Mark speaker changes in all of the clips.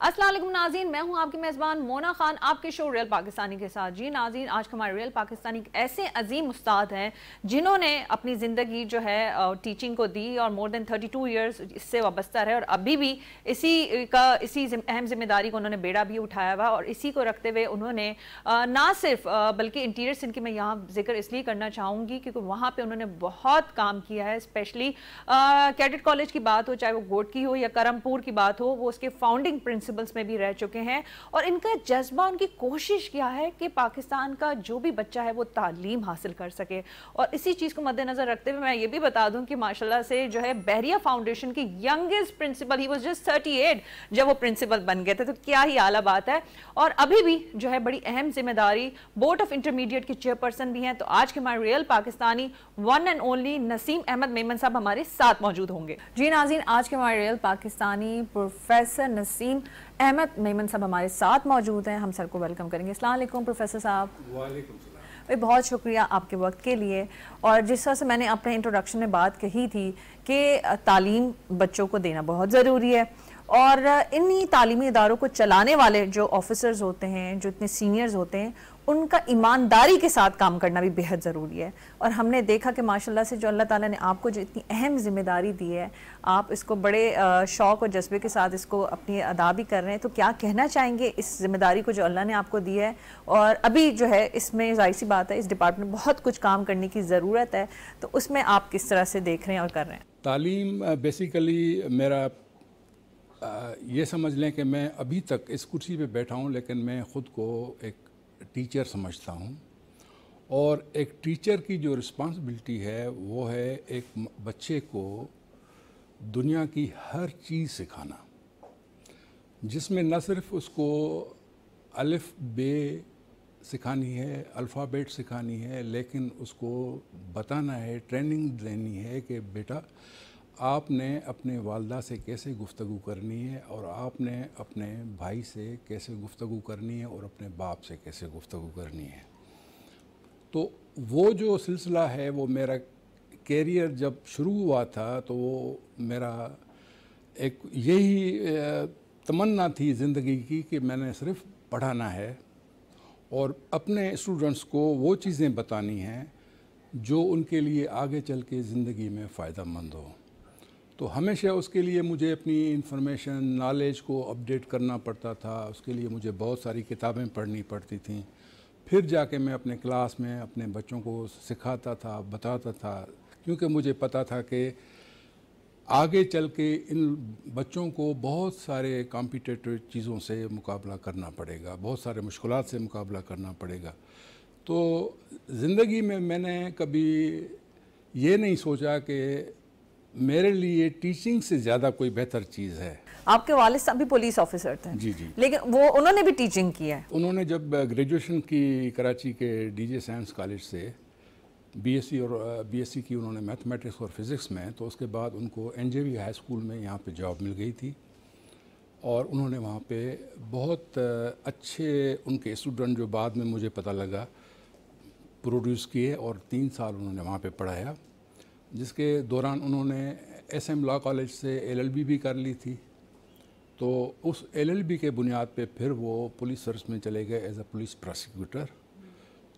Speaker 1: السلام علیکم ناظرین، میں ہوں آپ کی میزبان مونا خان آپ کے شو ریل پاکستانی کے ساتھ۔ جی ناظرین، آج ہمارے ریل پاکستانی ایسے عظیم استاد ہیں جنہوں نے اپنی زندگی جو ہے ٹیچنگ کو دی اور مور دین 32 ایئرز اس سے وابستہ رہے، اور ابھی بھی اسی اہم ذمہ داری کو انہوں نے بیڑا بھی اٹھایا ہوا، اور اسی کو رکھتے ہوئے انہوں نے نہ صرف بلکہ انٹیریئر سندھ کی میں یہاں ذکر اس لیے کرنا چاہوں گی کیونکہ وہاں پہ انہوں نے بہت کام کیا ہے، اسپیشلی کیڈٹ کالج کی بات ہو، چاہے وہ گوٹ کی ہو یا کرمپور کی بات ہو، وہ اس کے فاؤنڈنگ پرنسپلز میں بھی رہ چکے ہیں، اور ان کا جذبہ، ان کی کوشش کیا ہے کہ پاکستان کا جو بھی بچہ ہے وہ تعلیم حاصل کر سکے۔ اور اسی چیز کو مد نظر رکھتے ہوئے میں یہ بھی بتا دوں کہ ماشاءاللہ سے جو ہے بحریہ فاؤنڈیشن کی youngest principal, he was just 38 جب وہ پرنسپل بن گئے تھے، تو کیا ہی اعلیٰ بات ہے۔ اور ابھی بھی جو ہے بڑی اہم ذمہ داری بورڈ آف انٹرمیڈیٹ کے چیئرپرسن بھی ہیں، تو آج کے ہمارے real Pakistani one and only Naseem Ahmed Memon صاحب ہمارے ساتھ موجود ہوں گے۔ جی ناظرین، آج کے ہمارے ریل پاکستانی پروفیسر نسیم احمد میمن صاحب ہمارے ساتھ موجود ہیں، ہم سر کو ویلکم کریں گے۔ السلام علیکم پروفیسر صاحب۔
Speaker 2: وعلیکم السلام۔
Speaker 1: بہت شکریہ آپ کے وقت کے لیے، اور جس طرح سے میں نے اپنے انٹروڈکشن میں بات کہی تھی کہ تعلیم بچوں کو دینا بہت ضروری ہے، اور انہی تعلیمی اداروں کو چلانے والے جو آفیسرز ہوتے ہیں، جو اتنے سینئرز ہوتے ہیں، ان کا ایمانداری کے ساتھ کام کرنا بھی بہت ضروری ہے۔ اور ہم نے دیکھا کہ ماشاءاللہ سے جو اللہ تعالیٰ نے آپ کو جو اتنی اہم ذمہ داری دی ہے، آپ اس کو بڑے شوق اور جذبے کے ساتھ اس کو اپنی ادا بھی کر رہے ہیں، تو کیا کہنا چاہیں گے اس ذمہ داری کو جو اللہ نے آپ کو دی ہے؟ اور ابھی جو ہے اس میں ظاہر سی بات ہے اس ڈپارٹمنٹ میں بہت کچھ کام کرنے کی ضرورت ہے، تو اس میں آپ کس طرح سے دیکھ رہے ہیں اور کر رہے ہیں؟
Speaker 2: تعلیم بیسیکلی میرا یہ سمجھ لیں کہ میں ابھی تک اس کرسی پہ بیٹھا ہوں، لیکن میں خود کو ایک ٹیچر سمجھتا ہوں، اور ایک ٹیچر کی جو رسپانسبلٹی ہے وہ ہے ایک بچے کو دنیا کی ہر چیز سکھانا، جس میں نہ صرف اس کو الف بے سکھانی ہے، الفابیٹ سکھانی ہے، لیکن اس کو بتانا ہے، ٹریننگ دینی ہے کہ بیٹا آپ نے اپنے والدہ سے کیسے گفتگو کرنی ہے، اور آپ نے اپنے بھائی سے کیسے گفتگو کرنی ہے، اور اپنے باپ سے کیسے گفتگو کرنی ہے۔ تو وہ جو سلسلہ ہے، وہ میرا کیریئر جب شروع ہوا تھا تو وہ میرا ایک یہی تمنا تھی زندگی کی کہ میں نے صرف پڑھانا ہے اور اپنے اسٹوڈنٹس کو وہ چیزیں بتانی ہیں جو ان کے لیے آگے چل کے زندگی میں فائدہ مند ہو۔ تو ہمیشہ اس کے لیے مجھے اپنی انفارمیشن، نالج کو اپڈیٹ کرنا پڑتا تھا، اس کے لیے مجھے بہت ساری کتابیں پڑھنی پڑتی تھیں، پھر جا کے میں اپنے کلاس میں اپنے بچوں کو سکھاتا تھا، بتاتا تھا، کیونکہ مجھے پتا تھا کہ آگے چل کے ان بچوں کو بہت سارے کمپیٹیٹو چیزوں سے مقابلہ کرنا پڑے گا، بہت سارے مشکلات سے مقابلہ کرنا پڑے گا۔ تو زندگی میں میں نے کبھی یہ نہیں سوچا کہ میرے لیے ٹیچنگ سے زیادہ کوئی بہتر چیز ہے۔
Speaker 1: آپ کے والد صاحب بھی پولیس آفیسر تھے؟
Speaker 2: جی جی،
Speaker 1: لیکن انہوں نے بھی ٹیچنگ کی ہے؟
Speaker 2: انہوں نے جب گریجویشن کی کراچی کے ڈی جے سائنس کالج سے بی ایس سی کی انہوں نے میتھمیٹکس اور فزکس میں، تو اس کے بعد ان کو N J we high school میں یہاں پہ جاب مل گئی تھی، اور انہوں نے وہاں پہ بہت اچھے ان کے اسٹوڈنٹ جو بعد میں مجھے پتہ لگا پروڈیوس کیے، اور 3 سال انہوں نے وہاں پہ پڑھایا، جس کے دوران انہوں نے ایس ایم لا کالج سے ایل ایل بی بھی کر لی تھی۔ تو اس ایل ایل بی کے بنیاد پہ پھر وہ پولیس سروس میں چلے گئے ایز اے پولیس پراسیکیوٹر۔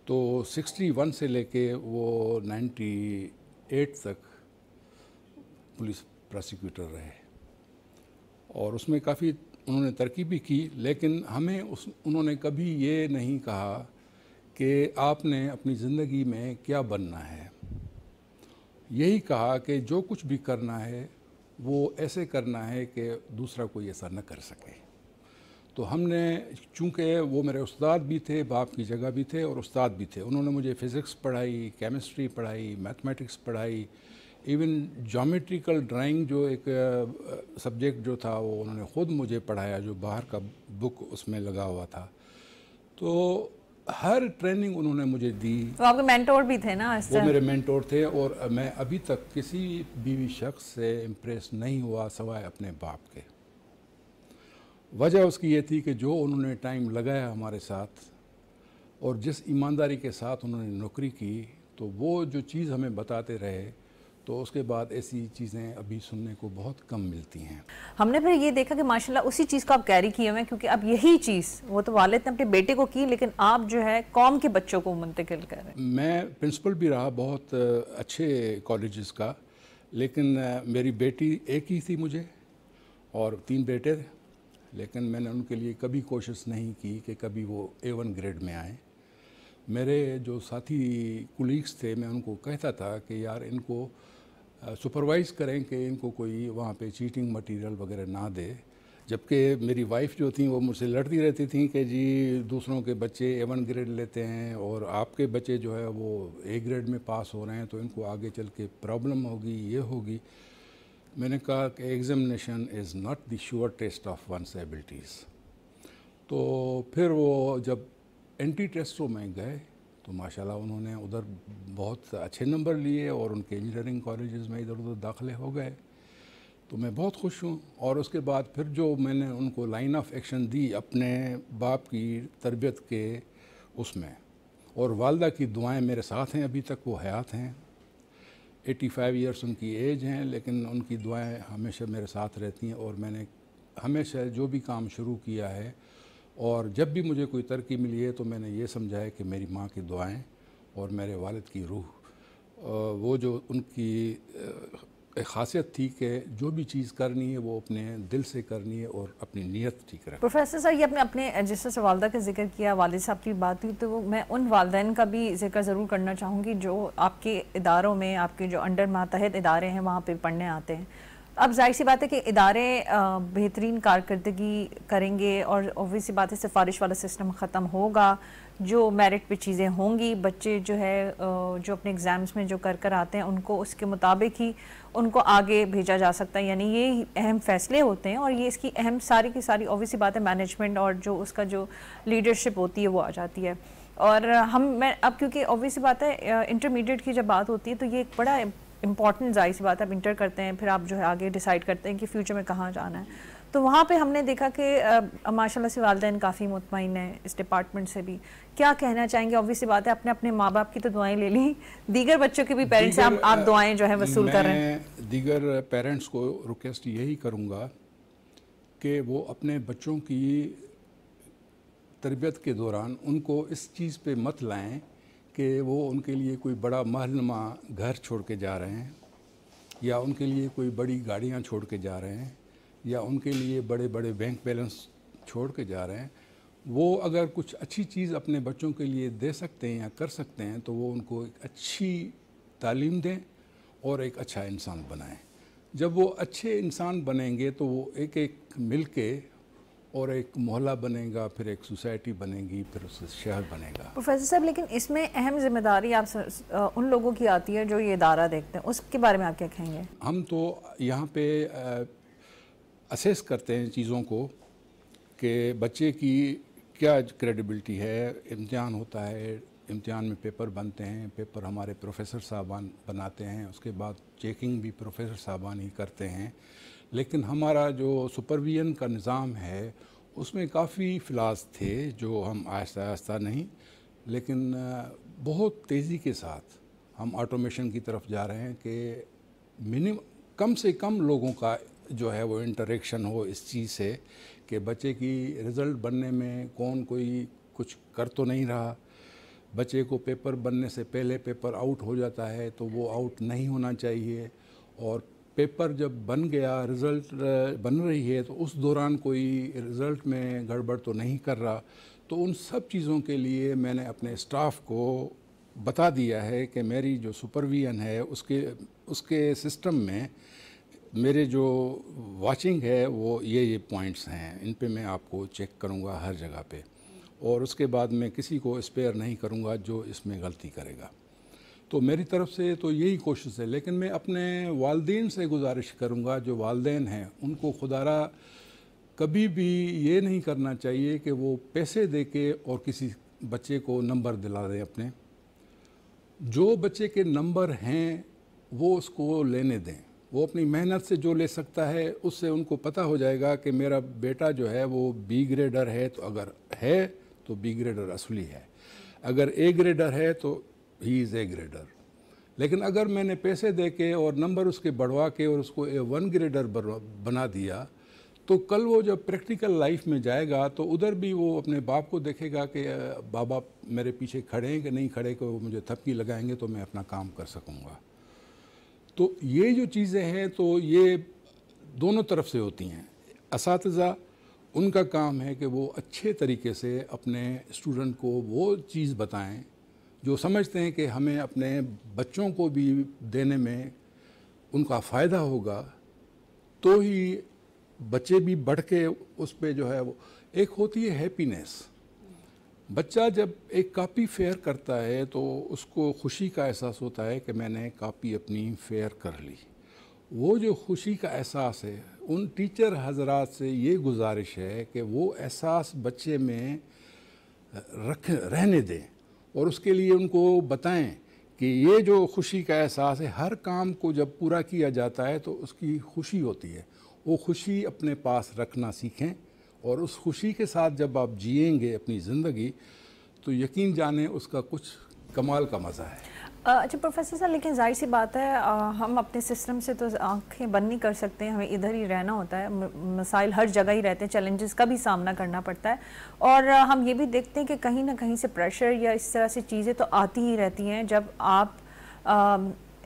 Speaker 2: تو 61 سے لے کے وہ 98 تک پولیس پراسیکیوٹر رہے، اور اس میں کافی انہوں نے ترقی بھی کی، لیکن ہمیں انہوں نے کبھی یہ نہیں کہا کہ آپ نے اپنی زندگی میں کیا بننا ہے، یہی کہا کہ جو کچھ بھی کرنا ہے وہ ایسے کرنا ہے کہ دوسرا کوئی ایسا نہ کر سکے۔ تو ہم نے، چونکہ وہ میرے استاد بھی تھے، باپ کی جگہ بھی تھے اور استاد بھی تھے، انہوں نے مجھے فزکس پڑھائی، کیمسٹری پڑھائی، میتھمیٹکس پڑھائی، ایون جیومیٹریکل ڈرائنگ جو ایک سبجیکٹ جو تھا وہ انہوں نے خود مجھے پڑھایا، جو باہر کا بک اس میں لگا ہوا تھا۔ تو ہر ٹریننگ انہوں نے مجھے دی۔
Speaker 1: تو آپ کے مینٹور بھی تھے نا؟
Speaker 2: وہ میرے مینٹور تھے، اور میں ابھی تک کسی بیوی شخص سے امپریس نہیں ہوا سوائے اپنے باپ کے۔ وجہ اس کی یہ تھی کہ جو انہوں نے ٹائم لگایا ہمارے ساتھ، اور جس ایمانداری کے ساتھ انہوں نے نوکری کی، تو وہ جو چیز ہمیں بتاتے رہے تو اس کے بعد ایسی چیزیں ابھی سننے کو بہت کم ملتی ہیں.
Speaker 1: ہم نے پھر یہ دیکھا کہ ماشاءاللہ اسی چیز کو آپ کیری کیے ہوئے ہیں، کیونکہ اب یہی چیز وہ تو والد نے اپنے بیٹے کو کی، لیکن آپ جو ہے قوم کے بچوں کو منتقل کر رہے ہیں.
Speaker 2: میں پرنسپل بھی رہا بہت اچھے کالجز کا، لیکن میری بیٹی ایک ہی تھی مجھے اور 3 بیٹے تھے، لیکن میں نے ان کے لیے کبھی کوشش نہیں کی کہ کبھی وہ A1 گریڈ میں آئیں. میرے جو ساتھی کولیگس تھے میں ان کو کہتا تھا کہ یار ان کو سپروائز کریں کہ ان کو کوئی وہاں پہ چیٹنگ مٹیریل وغیرہ نہ دے، جبکہ میری وائف جو تھیں وہ مجھ سے لڑتی رہتی تھیں کہ جی دوسروں کے بچے A1 گریڈ لیتے ہیں اور آپ کے بچے جو ہے وہ A گریڈ میں پاس ہو رہے ہیں تو ان کو آگے چل کے پرابلم ہوگی، یہ ہوگی. میں نے کہا کہ examination is not the sure test of one's abilities. تو پھر وہ جب اینٹی ٹیسٹوں میں گئے تو ماشاءاللہ انہوں نے ادھر بہت اچھے نمبر لیے اور ان کے انجینئرنگ کالجز میں ادھر ادھر داخلے ہو گئے. تو میں بہت خوش ہوں. اور اس کے بعد پھر جو میں نے ان کو لائن آف ایکشن دی اپنے باپ کی تربیت کے اس میں، اور والدہ کی دعائیں میرے ساتھ ہیں، ابھی تک وہ حیات ہیں. 85 ایئرس ان کی ایج ہیں، لیکن ان کی دعائیں ہمیشہ میرے ساتھ رہتی ہیں. اور میں نے ہمیشہ جو بھی کام شروع کیا ہے اور جب بھی مجھے کوئی ترقی ملی ہے تو میں نے یہ سمجھا ہے کہ میری ماں کی دعائیں اور میرے والد کی روح، وہ جو ان کی ایک خاصیت تھی کہ جو بھی چیز کرنی ہے وہ اپنے دل سے کرنی ہے اور اپنی نیت ٹھیک رکھنی.
Speaker 1: پروفیسر صاحب یہ اپنے جس طرح سے والدہ کا ذکر کیا، والد صاحب کی بات ہوئی، تو میں ان والدین کا بھی ذکر ضرور کرنا چاہوں گی جو آپ کے اداروں میں، آپ کے جو انڈر ماتحت ادارے ہیں وہاں پہ پڑھنے آتے ہیں. اب ظاہر سی بات ہے کہ ادارے بہترین کارکردگی کریں گے اور اوبویس سی بات ہے سفارش والا سسٹم ختم ہوگا، جو میرٹ پہ چیزیں ہوں گی، بچے جو ہے جو اپنے ایگزامز میں جو کر آتے ہیں ان کو اس کے مطابق ہی ان کو آگے بھیجا جا سکتا ہے. یعنی یہ اہم فیصلے ہوتے ہیں اور یہ اس کی اہم ساری کی ساری اوبویس سی بات ہے مینجمنٹ اور جو اس کا جو لیڈرشپ ہوتی ہے وہ آ جاتی ہے. اور میں اب کیونکہ اوبویس سی بات ہے انٹرمیڈیٹ کی جب بات ہوتی ہے تو یہ ایک بڑا امپورٹنٹ ظاہر سی بات ہے. آپ انٹر کرتے ہیں پھر آپ جو ہے آگے ڈیسائیڈ کرتے ہیں کہ فیوچر میں کہاں جانا ہے. تو وہاں پہ ہم نے دیکھا کہ ماشاءاللہ سے والدین کافی مطمئن ہیں اس ڈپارٹمنٹ سے بھی. کیا کہنا چاہیں گے؟ اوبویس سی بات ہے اپنے ماں باپ کی تو دعائیں لے لیں، دیگر بچوں کے بھی پیرنٹس ہیں، آپ دعائیں جو ہیں وصول کر رہے ہیں.
Speaker 2: میں دیگر پیرنٹس کو ریکویسٹ یہی کروں گا کہ وہ اپنے بچوں کی تربیت کے دوران ان کو اس چیز پہ مت لائیں کہ وہ ان کے لیے کوئی بڑا مہرنما گھر چھوڑ کے جا رہے ہیں، یا ان کے لیے کوئی بڑی گاڑیاں چھوڑ کے جا رہے ہیں، یا ان کے لیے بڑے بڑے بینک بیلنس چھوڑ کے جا رہے ہیں. وہ اگر کچھ اچھی چیز اپنے بچوں کے لیے دے سکتے ہیں یا کر سکتے ہیں تو وہ ان کو ایک اچھی تعلیم دیں اور ایک اچھا انسان بنائیں. جب وہ اچھے انسان بنیں گے تو وہ ایک ایک مل کے اور ایک محلہ بنے گا، پھر ایک سوسائٹی بنے گی، پھر اس سے شہر بنے گا.
Speaker 1: پروفیسر صاحب لیکن اس میں اہم ذمہ داری آپ ان لوگوں کی آتی ہے جو یہ ادارہ دیکھتے ہیں، اس کے بارے میں آپ کیا کہیں گے؟
Speaker 2: ہم تو یہاں پہ اسیس کرتے ہیں چیزوں کو کہ بچے کی کیا کریڈیبلٹی ہے. امتحان ہوتا ہے، امتحان میں پیپر بنتے ہیں، پیپر ہمارے پروفیسر صاحبان بناتے ہیں، اس کے بعد چیکنگ بھی پروفیسر صاحبان ہی کرتے ہیں. لیکن ہمارا جو سپرویژن کا نظام ہے اس میں کافی فلاز تھے جو ہم آہستہ آہستہ نہیں لیکن بہت تیزی کے ساتھ ہم آٹومیشن کی طرف جا رہے ہیں کہ کم سے کم لوگوں کا جو ہے وہ انٹریکشن ہو اس چیز سے کہ بچے کی رزلٹ بننے میں کون کوئی کچھ کر تو نہیں رہا. بچے کو پیپر بننے سے پہلے پیپر آؤٹ ہو جاتا ہے تو وہ آؤٹ نہیں ہونا چاہیے، اور پیپر جب بن گیا رزلٹ بن رہی ہے تو اس دوران کوئی رزلٹ میں گڑبڑ تو نہیں کر رہا. تو ان سب چیزوں کے لیے میں نے اپنے اسٹاف کو بتا دیا ہے کہ میری جو سپرویژن ہے اس کے سسٹم میں میرے جو واچنگ ہے وہ یہ پوائنٹس ہیں، ان پہ میں آپ کو چیک کروں گا ہر جگہ پہ، اور اس کے بعد میں کسی کو اسپیئر نہیں کروں گا جو اس میں غلطی کرے گا. تو میری طرف سے تو یہی کوشش ہے. لیکن میں اپنے والدین سے گزارش کروں گا، جو والدین ہیں ان کو خدا را کبھی بھی یہ نہیں کرنا چاہیے کہ وہ پیسے دے کے اور کسی بچے کو نمبر دلا دیں. اپنے جو بچے کے نمبر ہیں وہ اس کو لینے دیں. وہ اپنی محنت سے جو لے سکتا ہے اس سے ان کو پتہ ہو جائے گا کہ میرا بیٹا جو ہے وہ بی گریڈر ہے، تو اگر ہے تو بی گریڈر اصلی ہے، اگر اے گریڈر ہے تو ہی از اے گریڈر. لیکن اگر میں نے پیسے دے کے اور نمبر اس کے بڑھوا کے اور اس کو 1 گریڈر بنا دیا تو کل وہ جب پریکٹیکل لائف میں جائے گا تو ادھر بھی وہ اپنے باپ کو دیکھے گا کہ بابا میرے پیچھے کھڑے ہیں کہ نہیں کھڑے، کہ وہ مجھے تھپکی لگائیں گے تو میں اپنا کام کر سکوں گا۔ تو یہ جو چیزیں ہیں تو یہ دونوں طرف سے ہوتی ہیں۔ اساتذہ ان کا کام ہے کہ وہ اچھے طریقے سے اپنے اسٹوڈنٹ کو وہ چیز بتائیں جو سمجھتے ہیں کہ ہمیں اپنے بچوں کو بھی دینے میں ان کا فائدہ ہوگا، تو ہی بچے بھی بڑھ کے اس پہ جو ہے وہ ایک ہوتی ہے ہیپینس۔ بچہ جب ایک کاپی فیئر کرتا ہے تو اس کو خوشی کا احساس ہوتا ہے کہ میں نے کاپی اپنی فیئر کر لی۔ وہ جو خوشی کا احساس ہے، ان ٹیچر حضرات سے یہ گزارش ہے کہ وہ احساس بچے میں رہنے دیں اور اس کے لیے ان کو بتائیں کہ یہ جو خوشی کا احساس ہے، ہر کام کو جب پورا کیا جاتا ہے تو اس کی خوشی ہوتی ہے، وہ خوشی اپنے پاس رکھنا سیکھیں، اور اس خوشی کے ساتھ جب آپ جئیں گے اپنی زندگی تو یقین جانیں اس کا کچھ کمال کا مزہ ہے۔
Speaker 1: اچھا پروفیسر صاحب، لیکن ظاہر سی بات ہے ہم اپنے سسٹم سے تو آنکھیں بند نہیں کر سکتے، ہمیں ادھر ہی رہنا ہوتا ہے، مسائل ہر جگہ ہی رہتے ہیں، چیلنجز کا بھی سامنا کرنا پڑتا ہے، اور ہم یہ بھی دیکھتے ہیں کہ کہیں نہ کہیں سے پریشر یا اس طرح سے چیزیں تو آتی ہی رہتی ہیں جب آپ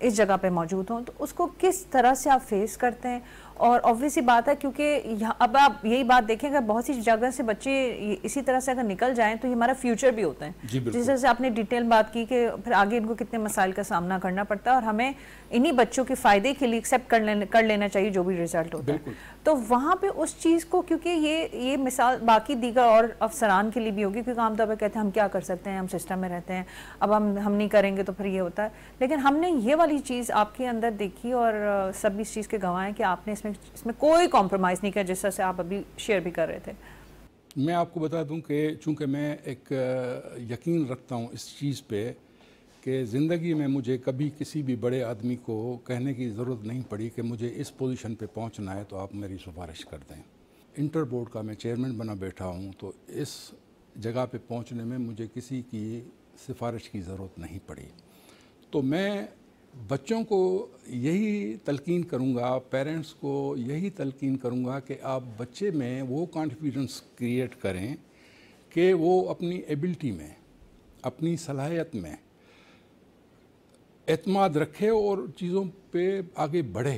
Speaker 1: اس جگہ پہ موجود ہوں، تو اس کو کس طرح سے آپ فیس کرتے ہیں؟ اور obviously بات ہے کیونکہ اب آپ یہی بات دیکھیں کہ بہت سی جگہ سے بچے اسی طرح سے اگر نکل جائیں تو یہ ہمارا فیوچر بھی ہوتا ہے، جس طرح سے آپ نے ڈیٹیل بات کی کہ پھر آگے ان کو کتنے مسائل کا سامنا کرنا پڑتا ہے، اور ہمیں انہی بچوں کے فائدے کے لیے ایکسیپٹ کر لینا چاہیے جو بھی رزلٹ ہوتا ہے۔ تو وہاں پہ اس چیز کو، کیونکہ یہ مثال باقی دیگر اور افسران کے لیے بھی ہوگی، کیونکہ عام طور پہ کہتے ہیں ہم کیا کر سکتے ہیں، ہم سسٹم میں رہتے ہیں، اب ہم نہیں کریں گے تو پھر یہ ہوتا ہے، لیکن ہم نے یہ والی چیز آپ کے اندر دیکھی اور سب بھی اس چیز کے گواہ ہیں کہ آپ نے اس میں کوئی کمپرومائز نہیں کیا، جس طرح سے آپ ابھی شیئر بھی کر رہے تھے۔
Speaker 2: میں آپ کو بتا دوں کہ چونکہ میں ایک یقین رکھتا ہوں اس چیز پہ کہ زندگی میں مجھے کبھی کسی بھی بڑے آدمی کو کہنے کی ضرورت نہیں پڑی کہ مجھے اس پوزیشن پہ پہنچنا ہے تو آپ میری سفارش کر دیں۔ انٹر بورڈ کا میں چیئرمین بنا بیٹھا ہوں، تو اس جگہ پہ پہنچنے میں مجھے کسی کی سفارش کی ضرورت نہیں پڑی۔ تو میں بچوں کو یہی تلقین کروں گا، پیرنٹس کو یہی تلقین کروں گا کہ آپ بچے میں وہ کانفیڈنس کریٹ کریں کہ وہ اپنی ایبلٹی میں، اپنی صلاحیت میں اعتماد رکھے اور چیزوں پہ آگے بڑھے۔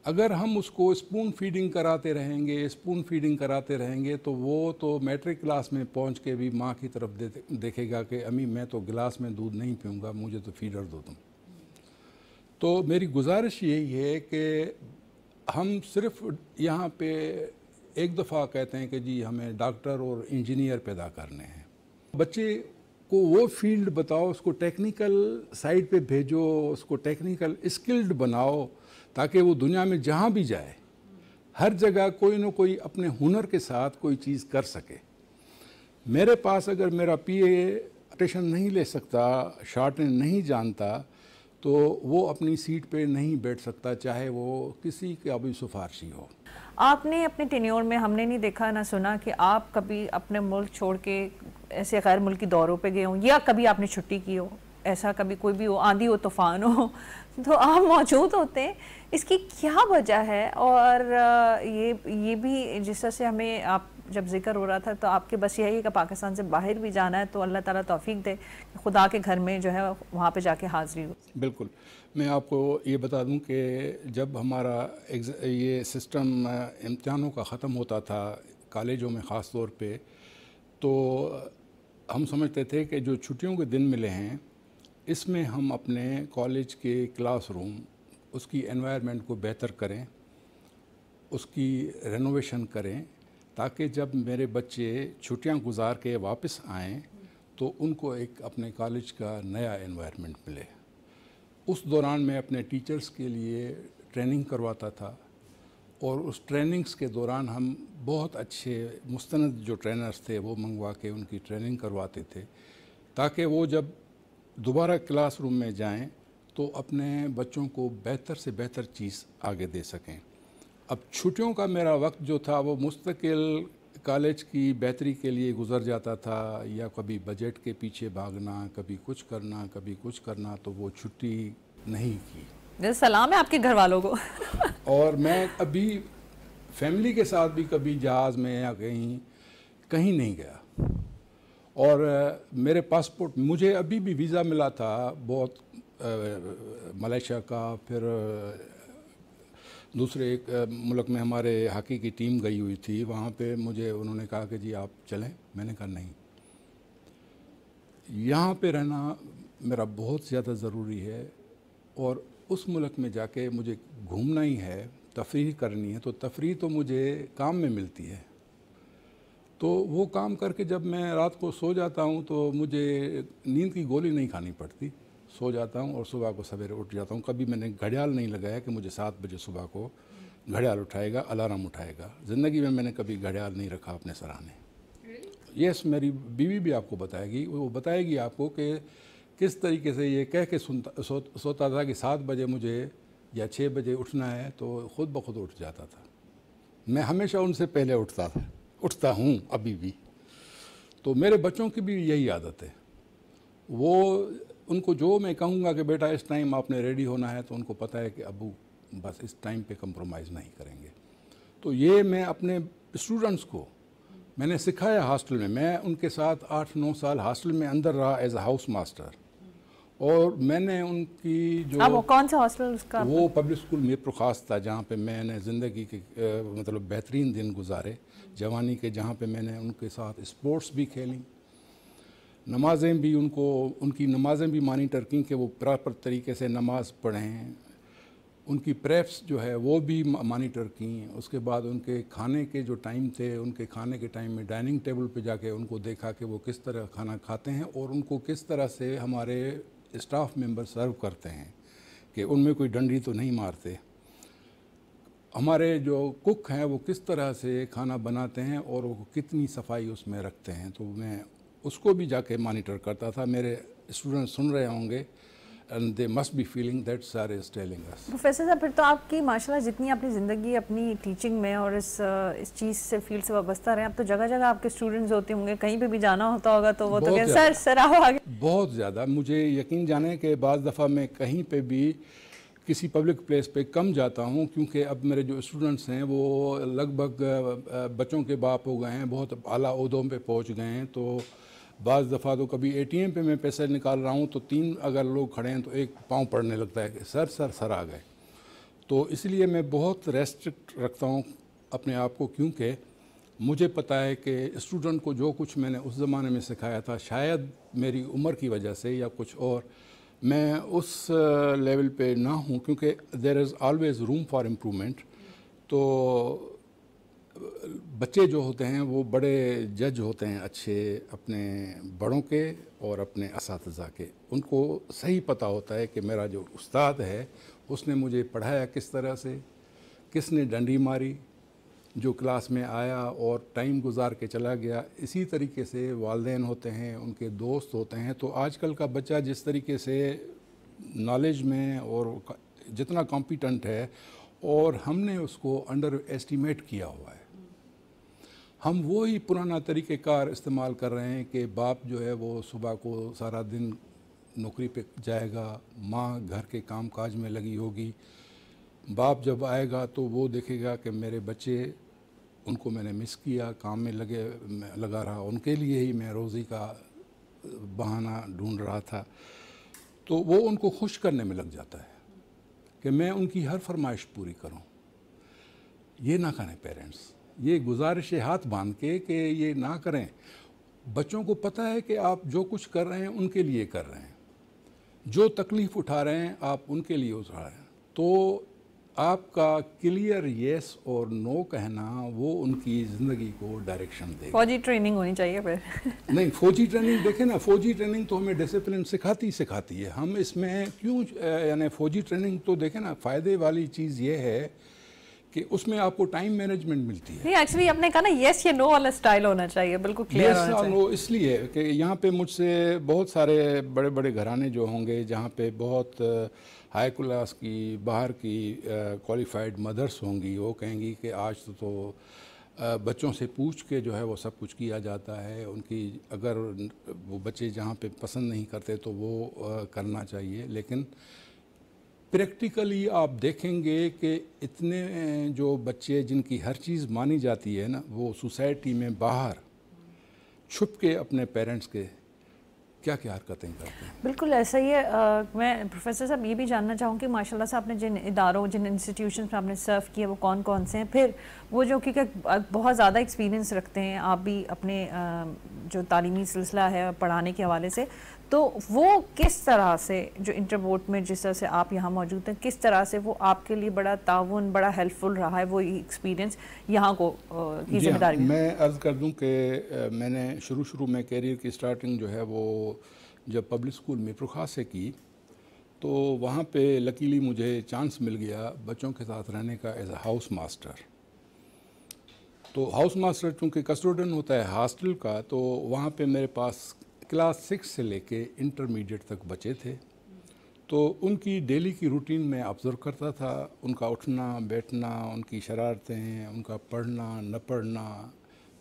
Speaker 2: اگر ہم اس کو اسپون فیڈنگ کراتے رہیں گے تو وہ تو میٹرک کلاس میں پہنچ کے بھی ماں کی طرف دیکھے گا کہ امی میں تو گلاس میں دودھ نہیں پیوں گا، مجھے تو فیڈر دو تم۔ تو میری گزارش یہی ہے کہ ہم صرف یہاں پہ ایک دفعہ کہتے ہیں کہ جی ہمیں ڈاکٹر اور انجینئر پیدا کرنے ہیں، بچے کو وہ فیلڈ بتاؤ، اس کو ٹیکنیکل سائڈ پہ بھیجو، اس کو ٹیکنیکل اسکلڈ بناؤ تاکہ وہ دنیا میں جہاں بھی جائے ہر جگہ کوئی نہ کوئی اپنے ہنر کے ساتھ کوئی چیز کر سکے۔ میرے پاس اگر میرا پی اے اٹیشن نہیں لے سکتا، شارٹ ہینڈ نہیں جانتا، تو وہ اپنی سیٹ پہ نہیں بیٹھ سکتا، چاہے وہ کسی کا بھی سفارشی ہو۔
Speaker 1: آپ نے اپنے ٹینیور میں ہم نے نہیں دیکھا نہ سنا کہ آپ کبھی اپنے ملک چھوڑ کے ایسے غیر ملکی دوروں پہ گئے ہوں، یا کبھی آپ نے چھٹی کی ہو، ایسا کبھی کوئی بھی ہو، آندھی ہو، طوفان ہو، تو آپ موجود ہوتے ہیں، اس کی کیا وجہ ہے؟ اور یہ بھی جس طرح سے ہمیں آپ جب ذکر ہو رہا تھا تو آپ کے بس یہی ہے کہ پاکستان سے باہر بھی جانا ہے تو اللہ تعالیٰ توفیق دے کہ خدا کے گھر میں جو ہے وہاں پہ جا کے حاضری ہو۔
Speaker 2: بالکل، میں آپ کو یہ بتا دوں کہ جب ہمارا یہ سسٹم امتحانوں کا ختم ہوتا تھا کالجوں میں خاص طور پہ، تو ہم سمجھتے تھے کہ جو چھٹیوں کے دن ملے ہیں اس میں ہم اپنے کالج کے کلاس روم، اس کی انوائرمنٹ کو بہتر کریں، اس کی رینوویشن کریں، تاکہ جب میرے بچے چھٹیاں گزار کے واپس آئیں تو ان کو ایک اپنے کالج کا نیا انوائرمنٹ ملے۔ اس دوران میں اپنے ٹیچرز کے لیے ٹریننگ کرواتا تھا، اور اس ٹریننگز کے دوران ہم بہت اچھے مستند جو ٹرینرز تھے وہ منگوا کے ان کی ٹریننگ کرواتے تھے، تاکہ وہ جب دوبارہ کلاس روم میں جائیں تو اپنے بچوں کو بہتر سے بہتر چیز آگے دے سکیں۔ اب چھٹیوں کا میرا وقت جو تھا وہ مستقل کالج کی بہتری کے لیے گزر جاتا تھا یا کبھی بجٹ کے پیچھے بھاگنا، کبھی کچھ کرنا کبھی کچھ کرنا، تو وہ چھٹی نہیں کی.
Speaker 1: سلام ہے آپ کے گھر والوں کو.
Speaker 2: اور میں ابھی فیملی کے ساتھ بھی کبھی جہاز میں یا کہیں نہیں گیا. اور میرے پاسپورٹ، مجھے ابھی بھی ویزا ملا تھا بہت ملیشیا کا، پھر دوسرے ایک ملک میں ہمارے ہاکی کی ٹیم گئی ہوئی تھی، وہاں پہ مجھے انہوں نے کہا کہ جی آپ چلیں. میں نے کہا نہیں، یہاں پہ رہنا میرا بہت زیادہ ضروری ہے، اور اس ملک میں جا کے مجھے گھومنا ہی ہے، تفریح کرنی ہے. تو تفریح تو مجھے کام میں ملتی ہے. تو وہ کام کر کے جب میں رات کو سو جاتا ہوں تو مجھے نیند کی گولی نہیں کھانی پڑتی. سو جاتا ہوں اور صبح کو سویرے اٹھ جاتا ہوں. کبھی میں نے گھڑیال نہیں لگایا کہ مجھے 7 بجے صبح کو گھڑیال اٹھائے گا، الارم اٹھائے گا. زندگی میں نے کبھی گھڑیال نہیں رکھا اپنے سرانے. یس، میری بیوی بھی آپ کو بتائے گی، وہ بتائے گی آپ کو کہ کس طریقے سے یہ کہہ کے سوتا تھا کہ 7 بجے مجھے یا 6 بجے اٹھنا ہے، تو خود بخود اٹھ جاتا تھا. میں ہمیشہ ان سے پہلے اٹھتا ہوں ابھی بھی. تو میرے بچوں کی بھی یہی عادت ہے. وہ ان کو جو میں کہوں گا کہ بیٹا اس ٹائم آپ نے ریڈی ہونا ہے، تو ان کو پتہ ہے کہ ابو بس اس ٹائم پہ کمپرومائز نہیں کریں گے. تو یہ میں اپنے اسٹوڈنٹس کو میں نے سکھایا ہاسٹل میں ان کے ساتھ 8-9 سال ہاسٹل میں اندر رہا ایز اے ہاؤس ماسٹر. اور میں نے ان کی جو
Speaker 1: کون سا ہاسٹل اس کا؟
Speaker 2: وہ پبلک اسکول میر پرخاص تھا، جہاں پہ میں نے زندگی کے مطلب بہترین دن گزارے جوانی کے، جہاں پہ میں نے ان کے ساتھ اسپورٹس بھی کھیلیں، نمازیں بھی ان کی نمازیں بھی مانیٹر کی کہ وہ پراپر طریقے سے نماز پڑھیں. ان کی پریپس جو ہے وہ بھی مانیٹر کیں. اس کے بعد ان کے کھانے کے جو ٹائم تھے، ان کے کھانے کے ٹائم میں ڈائننگ ٹیبل پہ جا کے ان کو دیکھا کہ وہ کس طرح کھانا کھاتے ہیں، اور ان کو کس طرح سے ہمارے اسٹاف ممبر سرو کرتے ہیں کہ ان میں کوئی ڈنڈی تو نہیں مارتے. ہمارے جو کک ہیں وہ کس طرح سے کھانا بناتے ہیں اور وہ کتنی صفائی اس میں رکھتے ہیں. تو میں اس کو بھی جا کے مانیٹر کرتا تھا. میرے اسٹوڈنٹ سن رہے ہوں گے and they must be feeling that sir is telling us.
Speaker 1: Professor صاحب، پھر تو آپ کی ماشاءاللہ جتنی اپنی زندگی اپنی ٹیچنگ میں اور اس چیز سے فیلڈ سے وابستہ رہے، اب تو جگہ جگہ آپ کے اسٹوڈنٹس ہوتے ہوں گے، کہیں پہ بھی جانا ہوتا ہوگا تو وہ تو کہ سر آؤ آگے.
Speaker 2: بہت زیادہ. مجھے یقین جانے کہ بعض دفعہ میں کہیں پہ بھی کسی پبلک پلیس پہ کم جاتا ہوں، کیونکہ اب میرے جو اسٹوڈنٹس ہیں وہ لگ بھگ بچوں کے باپ ہو گئے ہیں، بہت اعلیٰ عہدوں پہ پہنچ گئے ہیں. تو بعض دفعہ تو کبھی اے ٹی ایم پہ میں پیسے نکال رہا ہوں تو 3 اگر لوگ کھڑے ہیں تو ایک پاؤں پڑنے لگتا ہے کہ سر آ گئے. تو اس لیے میں بہت ریسٹرکٹ رکھتا ہوں اپنے آپ کو، کیونکہ مجھے پتہ ہے کہ اسٹوڈنٹ کو جو کچھ میں نے اس زمانے میں سکھایا تھا، شاید میری عمر کی وجہ سے یا کچھ اور میں اس لیول پہ نہ ہوں، کیونکہ there is always room for improvement. تو بچے جو ہوتے ہیں وہ بڑے جج ہوتے ہیں اچھے اپنے بڑوں کے اور اپنے اساتذہ کے. ان کو صحیح پتہ ہوتا ہے کہ میرا جو استاد ہے اس نے مجھے پڑھایا کس طرح سے، کس نے ڈنڈی ماری، جو کلاس میں آیا اور ٹائم گزار کے چلا گیا. اسی طریقے سے والدین ہوتے ہیں، ان کے دوست ہوتے ہیں. تو آج کل کا بچہ جس طریقے سے نالج میں اور جتنا کمپیٹنٹ ہے، اور ہم نے اس کو انڈر ایسٹیمیٹ کیا ہوا ہے. ہم وہی پرانا طریقہ کار استعمال کر رہے ہیں کہ باپ جو ہے وہ صبح کو سارا دن نوکری پہ جائے گا، ماں گھر کے کام کاج میں لگی ہوگی. باپ جب آئے گا تو وہ دیکھے گا کہ میرے بچے، ان کو میں نے مس کیا، کام میں لگا رہا، ان کے لیے ہی میں روزی کا بہانہ ڈھونڈ رہا تھا. تو وہ ان کو خوش کرنے میں لگ جاتا ہے کہ میں ان کی ہر فرمائش پوری کروں. یہ نہ کریں پیرنٹس، یہ گزارش ہاتھ باندھ کے کہ یہ نہ کریں. بچوں کو پتہ ہے کہ آپ جو کچھ کر رہے ہیں ان کے لیے کر رہے ہیں، جو تکلیف اٹھا رہے ہیں آپ ان کے لیے اٹھا رہے ہیں. تو آپ کا کلیئر یس اور نو کہنا وہ ان کی زندگی کو ڈائریکشن دے گا.
Speaker 1: فوجی ٹریننگ ہونی چاہیے پھر.
Speaker 2: نہیں، فوجی ٹریننگ دیکھیں نا، فوجی ٹریننگ تو ہمیں ڈسپلن سکھاتی ہے. ہم اس میں کیوں یعنی فوجی ٹریننگ تو دیکھیں نا، فائدے والی چیز یہ ہے کہ اس میں آپ کو ٹائم مینجمنٹ ملتی ہے.
Speaker 1: نہیں، ایکچولی آپ نے کہا نا یس یا نو والا سٹائل ہونا چاہیے، بالکل کلیئر ہونا چاہیے.
Speaker 2: نو اس لیے کہ یہاں پہ مجھ سے بہت سارے بڑے بڑے گھرانے جو ہوں گے جہاں پہ بہت ہائی کلاس کی باہر کی کوالیفائڈ مدرس ہوں گی، وہ کہیں گی کہ آج تو بچوں سے پوچھ کے جو ہے وہ سب کچھ کیا جاتا ہے. ان کی اگر وہ بچے جہاں پہ پسند نہیں کرتے تو وہ کرنا چاہیے. لیکن پریکٹیکلی آپ دیکھیں گے کہ اتنے جو بچے جن کی ہر چیز مانی جاتی ہے نا، وہ سوسائٹی میں باہر چھپ کے اپنے پیرنٹس کے کیا کیا حرکتیں کرتے ہیں.
Speaker 1: بالکل ایسا ہی ہے. میں پروفیسر صاحب یہ بھی جاننا چاہوں کہ ماشاء اللہ سے آپ نے جن اداروں جن انسٹیٹیوشنس میں آپ نے سرو کیا وہ کون کون سے ہیں، پھر وہ جو کیونکہ بہت زیادہ ایکسپیرینس رکھتے ہیں آپ بھی اپنے جو تعلیمی سلسلہ ہے پڑھانے کے حوالے سے، تو وہ کس طرح سے جو انٹربورٹ میں جس طرح سے آپ یہاں موجود ہیں کس طرح سے وہ آپ کے لیے بڑا تعاون بڑا ہیلپ فل رہا ہے وہ ایکسپیرینس یہاں کو کی ذمہ داری
Speaker 2: میں عرض کر دوں کہ میں نے شروع میں کیریئر کی سٹارٹنگ جو ہے وہ جب پبلک اسکول میپر خاص سے کی تو وہاں پہ لکیلی مجھے چانس مل گیا بچوں کے ساتھ رہنے کا ایز اے ہاؤس ماسٹر. تو ہاؤس ماسٹر چونکہ کسٹوڈین ہوتا ہے ہاسٹل کا، تو وہاں پہ میرے پاس کلاس 6 سے لے کے انٹرمیڈیٹ تک بچے تھے. تو ان کی ڈیلی کی روٹین میں آبزرو کرتا تھا، ان کا اٹھنا بیٹھنا، ان کی شرارتیں، ان کا پڑھنا نہ پڑھنا،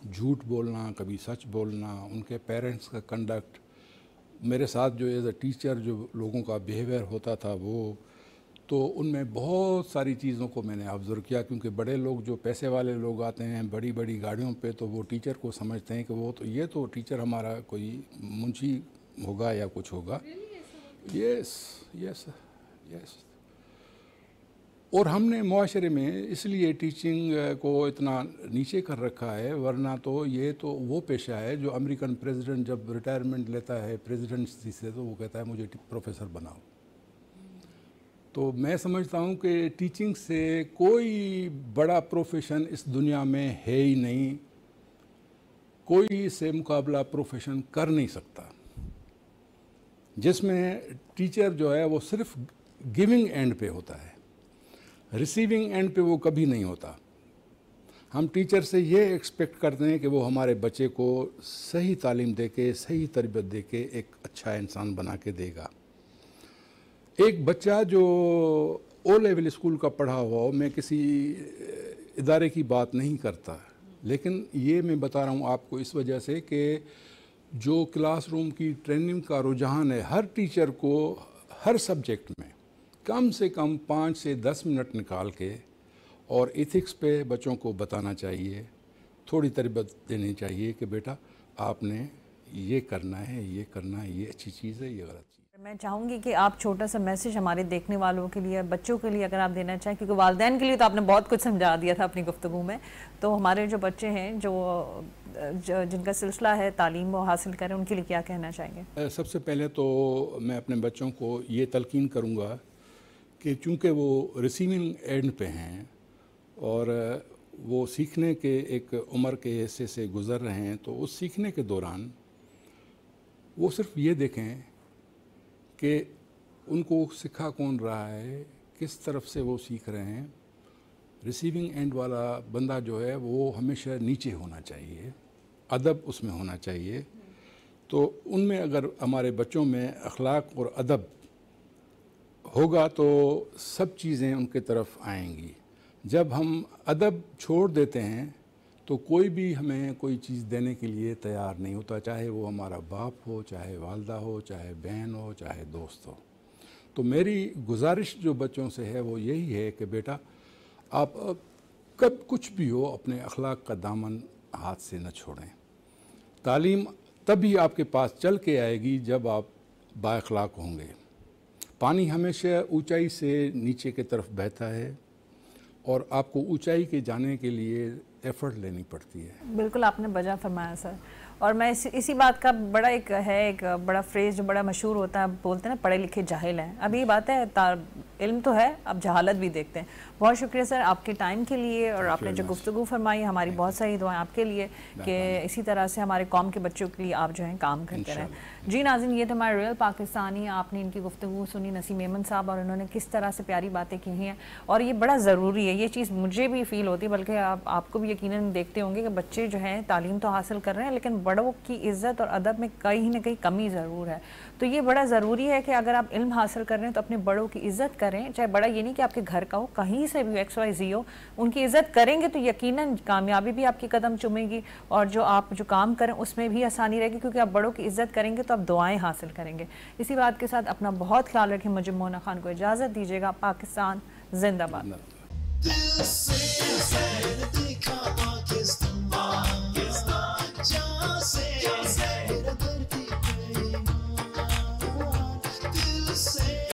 Speaker 2: جھوٹ بولنا کبھی سچ بولنا، ان کے پیرنٹس کا کنڈکٹ، میرے ساتھ جو ایز اے ٹیچر جو لوگوں کا بیہیویئر ہوتا تھا وہ. تو ان میں بہت ساری چیزوں کو میں نے آبزرو کیا، کیونکہ بڑے لوگ جو پیسے والے لوگ آتے ہیں بڑی بڑی گاڑیوں پہ تو وہ ٹیچر کو سمجھتے ہیں کہ وہ تو یہ تو ٹیچر ہمارا کوئی منشی ہوگا یا کچھ ہوگا. یس یس یس. اور ہم نے معاشرے میں اس لیے ٹیچنگ کو اتنا نیچے کر رکھا ہے، ورنہ تو یہ تو وہ پیشہ ہے جو امریکن پریزیڈنٹ جب ریٹائرمنٹ لیتا ہے پریزیڈنسی سے تو وہ کہتا ہے مجھے پروفیسر بناؤ. تو میں سمجھتا ہوں کہ ٹیچنگ سے کوئی بڑا پروفیشن اس دنیا میں ہے ہی نہیں، کوئی اس سے مقابلہ پروفیشن کر نہیں سکتا، جس میں ٹیچر جو ہے وہ صرف گیونگ اینڈ پہ ہوتا ہے، ریسیونگ اینڈ پہ وہ کبھی نہیں ہوتا. ہم ٹیچر سے یہ ایکسپیکٹ کرتے ہیں کہ وہ ہمارے بچے کو صحیح تعلیم دے کے صحیح تربیت دے کے ایک اچھا انسان بنا کے دے گا. ایک بچہ جو او لیول اسکول کا پڑھا ہوا ہو، میں کسی ادارے کی بات نہیں کرتا، لیکن یہ میں بتا رہا ہوں آپ کو اس وجہ سے کہ جو کلاس روم کی ٹریننگ کا رجحان ہے، ہر ٹیچر کو ہر سبجیکٹ میں کم سے کم 5 سے 10 منٹ نکال کے اور ایتھکس پہ بچوں کو بتانا چاہیے، تھوڑی تربیت دینی چاہیے کہ بیٹا آپ نے یہ کرنا ہے، یہ کرنا ہے، یہ اچھی چیز ہے، یہ غلط چیز ہے.
Speaker 1: میں چاہوں گی کہ آپ چھوٹا سا میسیج ہمارے دیکھنے والوں کے لیے، بچوں کے لیے اگر آپ دینا چاہیں، کیونکہ والدین کے لیے تو آپ نے بہت کچھ سمجھا دیا تھا اپنی گفتگو میں، تو ہمارے جو بچے ہیں جو جن کا سلسلہ ہے تعلیم وہ حاصل کریں، ان کے لیے کیا کہنا چاہیں گے؟
Speaker 2: سب سے پہلے تو میں اپنے بچوں کو یہ تلقین کروں گا کہ چونکہ وہ ریسیونگ اینڈ پہ ہیں اور وہ سیکھنے کے ایک عمر کے حصے سے گزر رہے ہیں، تو اس سیکھنے کے دوران وہ صرف یہ دیکھیں کہ ان کو سکھا کون رہا ہے، کس طرف سے وہ سیکھ رہے ہیں. ریسیونگ اینڈ والا بندہ جو ہے وہ ہمیشہ نیچے ہونا چاہیے، ادب اس میں ہونا چاہیے. تو ان میں اگر ہمارے بچوں میں اخلاق اور ادب ہوگا تو سب چیزیں ان کے طرف آئیں گی. جب ہم ادب چھوڑ دیتے ہیں تو کوئی بھی ہمیں کوئی چیز دینے کے لیے تیار نہیں ہوتا، چاہے وہ ہمارا باپ ہو، چاہے والدہ ہو، چاہے بہن ہو، چاہے دوست ہو. تو میری گزارش جو بچوں سے ہے وہ یہی ہے کہ بیٹا آپ کب کچھ بھی ہو اپنے اخلاق کا دامن ہاتھ سے نہ چھوڑیں. تعلیم تبھی آپ کے پاس چل کے آئے گی جب آپ با اخلاق ہوں گے. پانی ہمیشہ اونچائی سے نیچے کی طرف بہتا ہے اور آپ کو اونچائی کے جانے کے لیے ایفرٹ لینی پڑتی ہے.
Speaker 1: بالکل آپ نے بجا فرمایا سر. اور میں اسی بات کا بڑا ایک بڑا فریز جو بڑا مشہور ہوتا ہے، بولتے ہیں نا پڑھے لکھے جاہل ہیں. اب یہ بات ہے علم تو ہے، اب جہالت بھی دیکھتے ہیں. بہت شکریہ سر آپ کے ٹائم کے لیے، اور آپ نے جو گفتگو فرمائی، ہماری بہت ساری دعائیں آپ کے لیے کہ اسی طرح سے ہمارے قوم کے بچوں کے لیے آپ جو ہیں کام کرتے رہیں. جی ناظرین، یہ تو ہمارے ریئل پاکستانی، آپ نے ان کی گفتگو سنی، نسیم ایمن صاحب، اور انہوں نے کس طرح سے پیاری باتیں کی ہیں. اور یہ بڑا ضروری ہے، یہ چیز مجھے بھی فیل ہوتی ہے، بلکہ آپ کو بھی یقیناً دیکھتے ہوں گے کہ بچے جو ہیں تعلیم تو حاصل کر رہے ہیں لیکن بڑوں کی عزت اور ادب میں کہیں نہ کہیں کمی ضرور ہے. تو یہ بڑا ضروری ہے کہ اگر آپ علم حاصل کر رہے ہیں تو اپنے بڑوں کی عزت کریں, چاہے بڑا یہ نہیں کہ آپ کے گھر کا ہو, کہیں سے بھی ایکس وائی زی ہو, ان کی عزت کریں گے تو یقیناً کامیابی بھی آپ کی قدم چومے گی اور جو آپ جو کام کریں اس میں بھی آسانی رہے گی, کیونکہ آپ بڑوں کی عزت کریں گے تو آپ دعائیں حاصل کریں گے. اسی بات کے ساتھ اپنا بہت خیال رکھیں. مجھے مونا خان کو اجازت دیجیے گا. پاکستان زندہ باد.